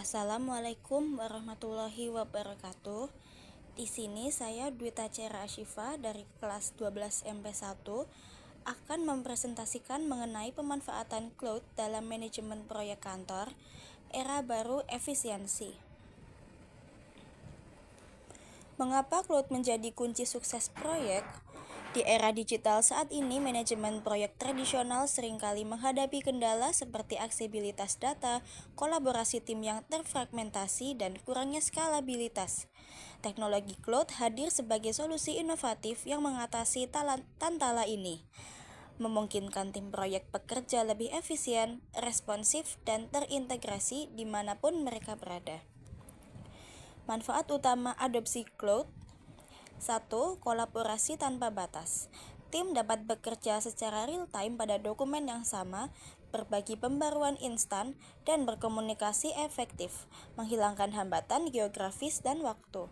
Assalamualaikum warahmatullahi wabarakatuh. Di sini saya Dwita Cera Ashifa dari kelas 12 MP1 akan mempresentasikan mengenai pemanfaatan cloud dalam manajemen proyek kantor, era baru efisiensi. Mengapa cloud menjadi kunci sukses proyek? Di era digital saat ini, manajemen proyek tradisional seringkali menghadapi kendala seperti aksesibilitas data, kolaborasi tim yang terfragmentasi, dan kurangnya skalabilitas. Teknologi cloud hadir sebagai solusi inovatif yang mengatasi tantala ini, memungkinkan tim proyek bekerja lebih efisien, responsif, dan terintegrasi dimanapun mereka berada. Manfaat utama adopsi cloud: 1. Kolaborasi tanpa batas. Tim dapat bekerja secara real-time pada dokumen yang sama, berbagi pembaruan instan, dan berkomunikasi efektif, menghilangkan hambatan geografis dan waktu.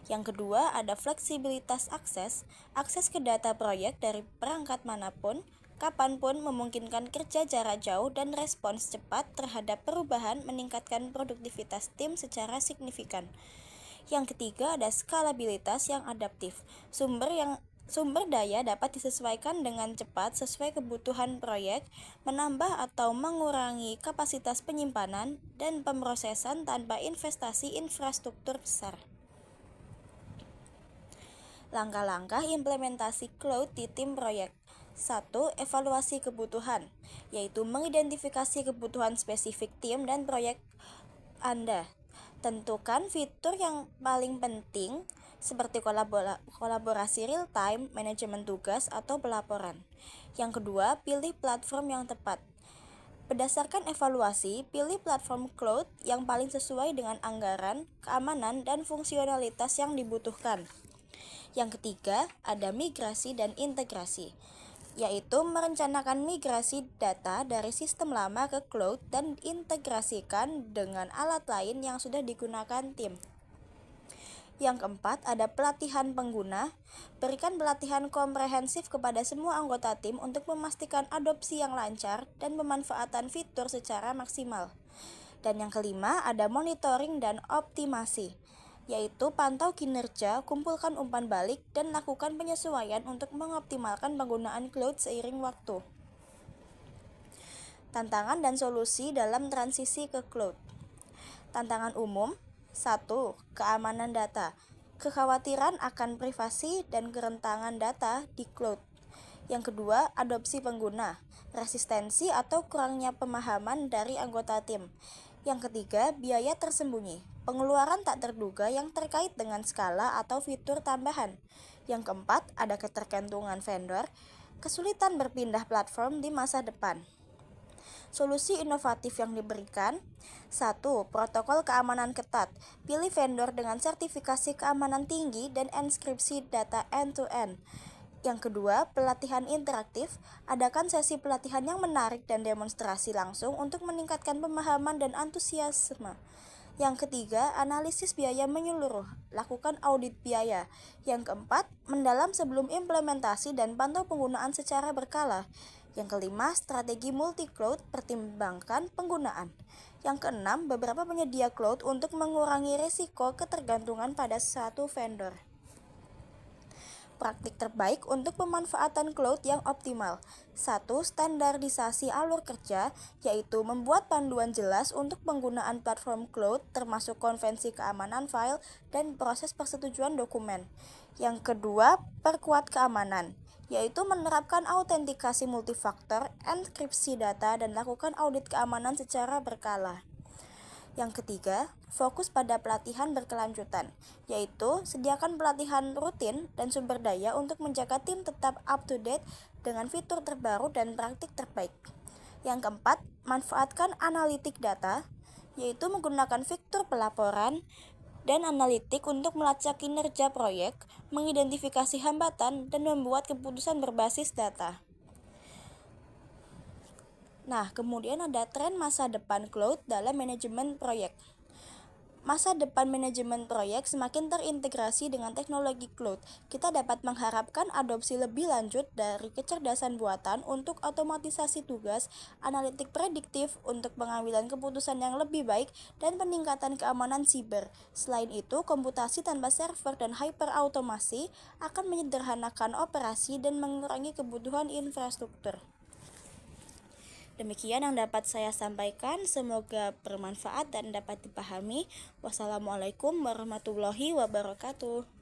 Yang kedua, ada fleksibilitas akses ke data proyek dari perangkat manapun, kapanpun, memungkinkan kerja jarak jauh dan respons cepat terhadap perubahan, meningkatkan produktivitas tim secara signifikan. Yang ketiga, ada skalabilitas yang adaptif. Sumber daya dapat disesuaikan dengan cepat sesuai kebutuhan proyek, menambah atau mengurangi kapasitas penyimpanan dan pemrosesan tanpa investasi infrastruktur besar. Langkah-langkah implementasi cloud di tim proyek. 1. Evaluasi kebutuhan, yaitu mengidentifikasi kebutuhan spesifik tim dan proyek Anda. Tentukan fitur yang paling penting seperti kolaborasi real-time, manajemen tugas, atau pelaporan. Yang kedua, pilih platform yang tepat. Berdasarkan evaluasi, pilih platform cloud yang paling sesuai dengan anggaran, keamanan, dan fungsionalitas yang dibutuhkan. Yang ketiga, ada migrasi dan integrasi, yaitu merencanakan migrasi data dari sistem lama ke cloud dan integrasikan dengan alat lain yang sudah digunakan tim. Yang keempat, ada pelatihan pengguna. Berikan pelatihan komprehensif kepada semua anggota tim untuk memastikan adopsi yang lancar dan pemanfaatan fitur secara maksimal. Dan yang kelima, ada monitoring dan optimasi, yaitu pantau kinerja, kumpulkan umpan balik, dan lakukan penyesuaian untuk mengoptimalkan penggunaan cloud seiring waktu. Tantangan dan solusi dalam transisi ke cloud. Tantangan umum: 1. Keamanan data. Kekhawatiran akan privasi dan kerentanan data di cloud. Yang kedua, adopsi pengguna, resistensi atau kurangnya pemahaman dari anggota tim. Yang ketiga, biaya tersembunyi, pengeluaran tak terduga yang terkait dengan skala atau fitur tambahan. Yang keempat, ada ketergantungan vendor, kesulitan berpindah platform di masa depan. Solusi inovatif yang diberikan: 1. Protokol keamanan ketat. Pilih vendor dengan sertifikasi keamanan tinggi dan enkripsi data end-to-end. Yang kedua, pelatihan interaktif. Adakan sesi pelatihan yang menarik dan demonstrasi langsung untuk meningkatkan pemahaman dan antusiasme. Yang ketiga, analisis biaya menyeluruh. Lakukan audit biaya. Yang keempat, mendalam sebelum implementasi dan pantau penggunaan secara berkala. Yang kelima, strategi multi-cloud, pertimbangkan penggunaan. Yang keenam, beberapa penyedia cloud untuk mengurangi risiko ketergantungan pada satu vendor. Praktik terbaik untuk pemanfaatan cloud yang optimal. 1. Standarisasi alur kerja, yaitu membuat panduan jelas untuk penggunaan platform cloud termasuk konvensi keamanan file dan proses persetujuan dokumen. Yang kedua, perkuat keamanan, yaitu menerapkan autentikasi multifaktor, enkripsi data, dan lakukan audit keamanan secara berkala. Yang ketiga, fokus pada pelatihan berkelanjutan, yaitu sediakan pelatihan rutin dan sumber daya untuk menjaga tim tetap up-to-date dengan fitur terbaru dan praktik terbaik. Yang keempat, manfaatkan analitik data, yaitu menggunakan fitur pelaporan dan analitik untuk melacak kinerja proyek, mengidentifikasi hambatan, dan membuat keputusan berbasis data. Nah, kemudian ada tren masa depan cloud dalam manajemen proyek. Masa depan manajemen proyek semakin terintegrasi dengan teknologi cloud. Kita dapat mengharapkan adopsi lebih lanjut dari kecerdasan buatan untuk otomatisasi tugas, analitik prediktif untuk pengambilan keputusan yang lebih baik, dan peningkatan keamanan siber. Selain itu, komputasi tanpa server dan hyperautomasi akan menyederhanakan operasi dan mengurangi kebutuhan infrastruktur. Demikian yang dapat saya sampaikan, semoga bermanfaat dan dapat dipahami. Wassalamualaikum warahmatullahi wabarakatuh.